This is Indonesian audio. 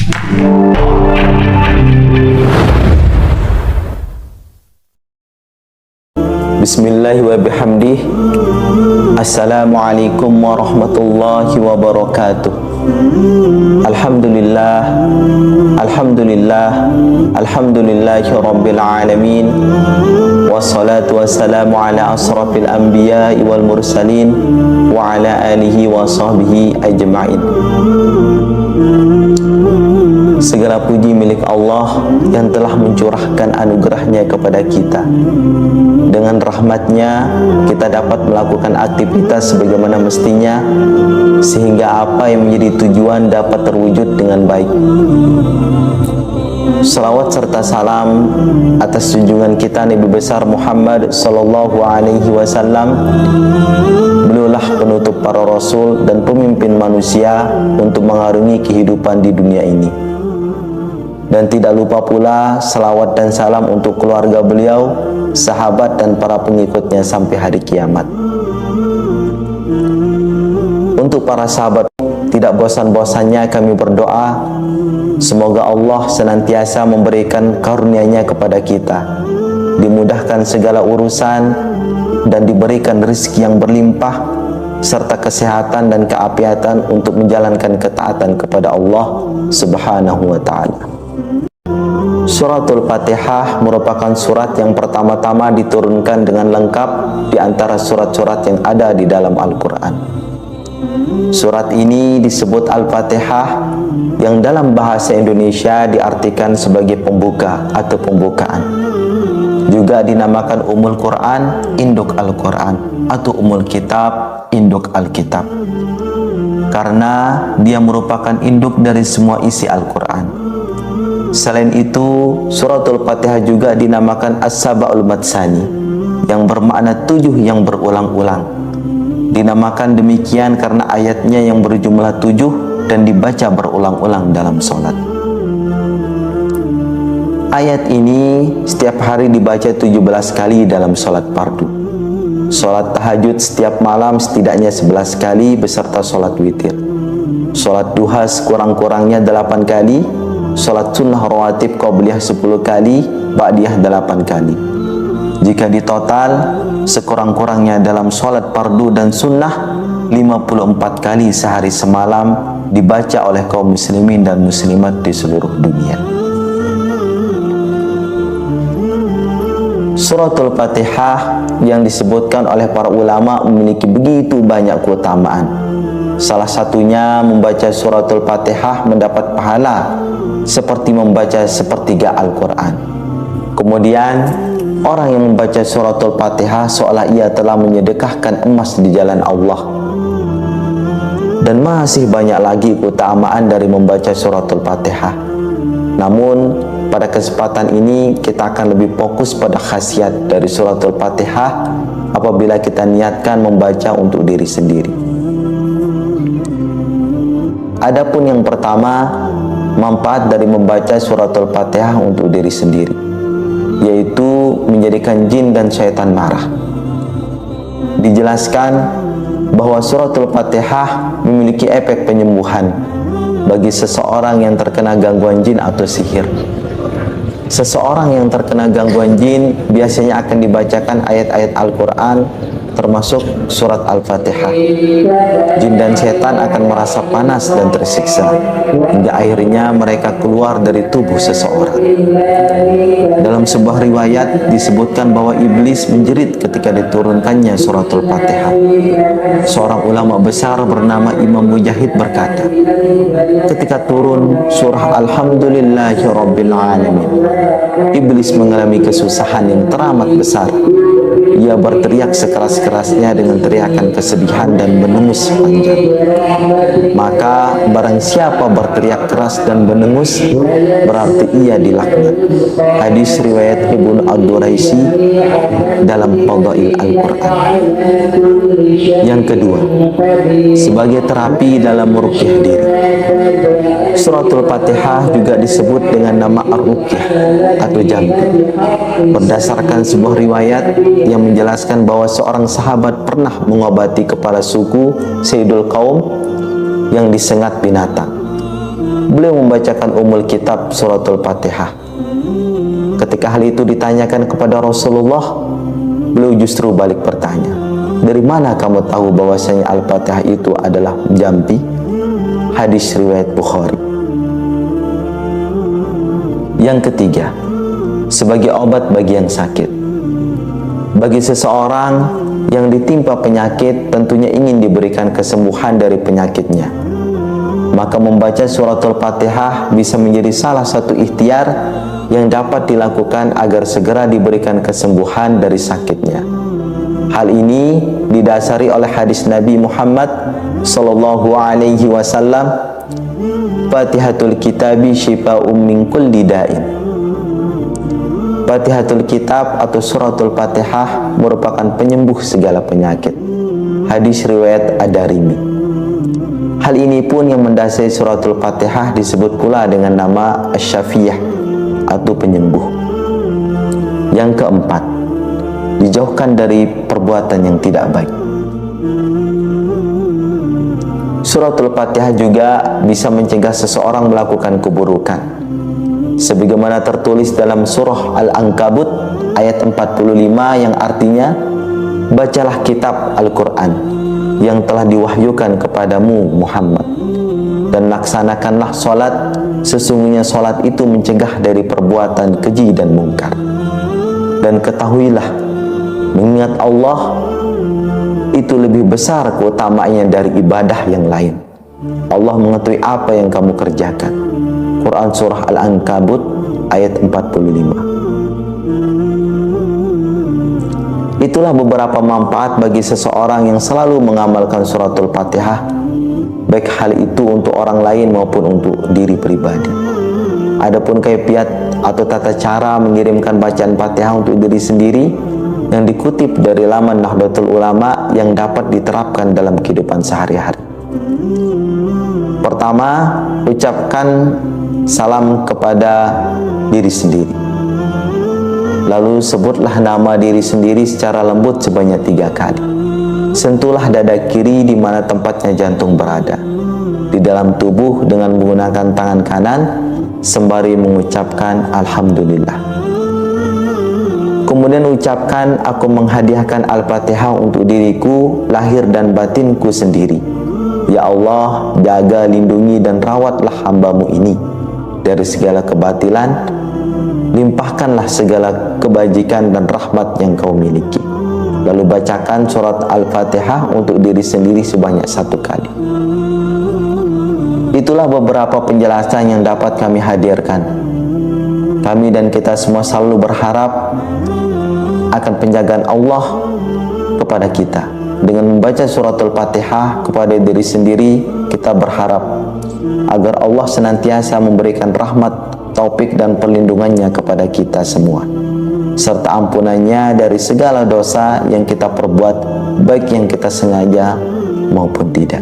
Bismillahi wa bihamdih. Assalamualaikum warahmatullahi wabarakatuh. Alhamdulillah, alhamdulillah, alhamdulillahi rabbil alamin. Wassalatu wassalamu ala asrafil anbiya'i wal mursalin wa ala alihi wa sahbihi ajma'in. Segala puji milik Allah yang telah mencurahkan anugerahnya kepada kita. Dengan rahmatnya kita dapat melakukan aktivitas sebagaimana mestinya, sehingga apa yang menjadi tujuan dapat terwujud dengan baik. Salawat serta salam atas junjungan kita Nabi besar Muhammad sallallahu alaihi wasallam. Beliaulah penutup para rasul dan pemimpin manusia untuk mengarungi kehidupan di dunia ini. Dan tidak lupa pula salawat dan salam untuk keluarga beliau, sahabat dan para pengikutnya sampai hari kiamat. Untuk para sahabat, tidak bosan-bosannya kami berdoa, semoga Allah senantiasa memberikan karunia-Nya kepada kita, dimudahkan segala urusan dan diberikan rezeki yang berlimpah serta kesehatan dan keapiatan untuk menjalankan ketaatan kepada Allah Subhanahu wa ta'ala. Suratul Fatihah merupakan surat yang pertama-tama diturunkan dengan lengkap di antara surat-surat yang ada di dalam Al-Quran. Surat ini disebut Al-Fatihah, yang dalam bahasa Indonesia diartikan sebagai pembuka atau pembukaan. Juga dinamakan Ummul Quran, induk Al-Quran, atau Ummul Kitab, induk Al-Kitab, karena dia merupakan induk dari semua isi Al-Quran. Selain itu, Suratul Fatihah juga dinamakan As-Saba'ul Matsani, yang bermakna 7 yang berulang-ulang. Dinamakan demikian karena ayatnya yang berjumlah 7 dan dibaca berulang-ulang dalam sholat. Ayat ini setiap hari dibaca 17 kali dalam sholat fardu. Sholat tahajud setiap malam setidaknya 11 kali beserta sholat witir. Sholat duha sekurang-kurangnya 8 kali. Sholat sunnah rawatib qabliyah 10 kali, ba'diyah 8 kali. Jika ditotal, sekurang-kurangnya dalam sholat fardu dan sunnah 54 kali sehari semalam dibaca oleh kaum muslimin dan muslimat di seluruh dunia. Suratul Fatihah yang disebutkan oleh para ulama memiliki begitu banyak keutamaan. Salah satunya membaca suratul Fatihah mendapat pahala seperti membaca sepertiga Al-Quran. Kemudian orang yang membaca suratul Fatihah seolah ia telah menyedekahkan emas di jalan Allah. Dan masih banyak lagi keutamaan dari membaca suratul Fatihah. Namun pada kesempatan ini kita akan lebih fokus pada khasiat dari suratul Fatihah apabila kita niatkan membaca untuk diri sendiri. Adapun yang pertama, manfaat dari membaca suratul Fatihah untuk diri sendiri, yaitu menjadikan jin dan syaitan marah. Dijelaskan bahwa suratul Fatihah memiliki efek penyembuhan bagi seseorang yang terkena gangguan jin atau sihir. Seseorang yang terkena gangguan jin biasanya akan dibacakan ayat-ayat Al-Quran, termasuk surat Al-Fatihah. Jin dan setan akan merasa panas dan tersiksa hingga akhirnya mereka keluar dari tubuh seseorang. Dalam sebuah riwayat disebutkan bahwa iblis menjerit ketika diturunkannya suratul Fatihah. Seorang ulama besar bernama Imam Mujahid berkata, ketika turun surah Alhamdulillahirabbil alamin, iblis mengalami kesusahan yang teramat besar. Ia berteriak sekeras-kerasnya dengan teriakan kesedihan dan menengus panjang. Maka barang siapa berteriak keras dan menengus, berarti ia dilaknat. Hadis riwayat Ibnu Ad-Duraisi dalam Fadail Al-Quran. Yang kedua, sebagai terapi dalam meruqyah diri. Suratul Fatihah juga disebut dengan nama Ar-Ruqyah atau jampi, berdasarkan sebuah riwayat yang menjelaskan bahwa seorang sahabat pernah mengobati kepala suku Sayyidul Qaum yang disengat binatang. beliau membacakan Kitab suratul Fatihah. Ketika hal itu ditanyakan kepada Rasulullah, beliau justru balik bertanya, dari mana kamu tahu bahwasanya Al-Fatihah itu adalah jampi? Hadis riwayat Bukhari. Yang ketiga, sebagai obat bagi yang sakit. Bagi seseorang yang ditimpa penyakit, tentunya ingin diberikan kesembuhan dari penyakitnya, maka membaca suratul Fatihah bisa menjadi salah satu ikhtiar yang dapat dilakukan agar segera diberikan kesembuhan dari sakitnya. Hal ini didasari oleh hadis Nabi Muhammad sallallahu alaihi wasallam, Fatihatul Kitabi Shifa'um min kulli da'in. Fatihatul Kitab atau suratul Fatihah merupakan penyembuh segala penyakit. Hadis riwayat Ad-Darimi. Hal ini pun yang mendasari suratul Fatihah disebut pula dengan nama Asy-Syafiyah atau penyembuh. Yang keempat, dijauhkan dari perbuatan yang tidak baik. Suratul Fatihah juga bisa mencegah seseorang melakukan keburukan, sebagaimana tertulis dalam surah Al-Ankabut ayat 45 yang artinya, bacalah kitab Al-Quran yang telah diwahyukan kepadamu Muhammad, dan laksanakanlah sholat, sesungguhnya sholat itu mencegah dari perbuatan keji dan mungkar. Dan ketahuilah, mengingat Allah itu lebih besar keutamaannya dari ibadah yang lain. Allah mengetahui apa yang kamu kerjakan. Quran surah Al-Ankabut ayat 45. Itulah beberapa manfaat bagi seseorang yang selalu mengamalkan suratul Fatihah, baik hal itu untuk orang lain maupun untuk diri pribadi. Adapun kaifiat atau tata cara mengirimkan bacaan Fatihah untuk diri sendiri yang dikutip dari laman Nahdlatul Ulama yang dapat diterapkan dalam kehidupan sehari-hari. Pertama, ucapkan salam kepada diri sendiri. Lalu sebutlah nama diri sendiri secara lembut sebanyak 3 kali. Sentuhlah dada kiri di mana tempatnya jantung berada di dalam tubuh dengan menggunakan tangan kanan sembari mengucapkan Alhamdulillah. Kemudian ucapkan, aku menghadiahkan Al-Fatihah untuk diriku, lahir dan batinku sendiri. Ya Allah, jaga, lindungi dan rawatlah hambamu ini dari segala kebatilan, limpahkanlah segala kebajikan dan rahmat yang kau miliki. Lalu bacakan surat Al-Fatihah untuk diri sendiri sebanyak 1 kali. Itulah beberapa penjelasan yang dapat kami hadirkan. Kami dan kita semua selalu berharap akan penjagaan Allah kepada kita. Dengan membaca suratul Fatihah kepada diri sendiri, kita berharap agar Allah senantiasa memberikan rahmat, taufik dan perlindungannya kepada kita semua, serta ampunannya dari segala dosa yang kita perbuat, baik yang kita sengaja maupun tidak.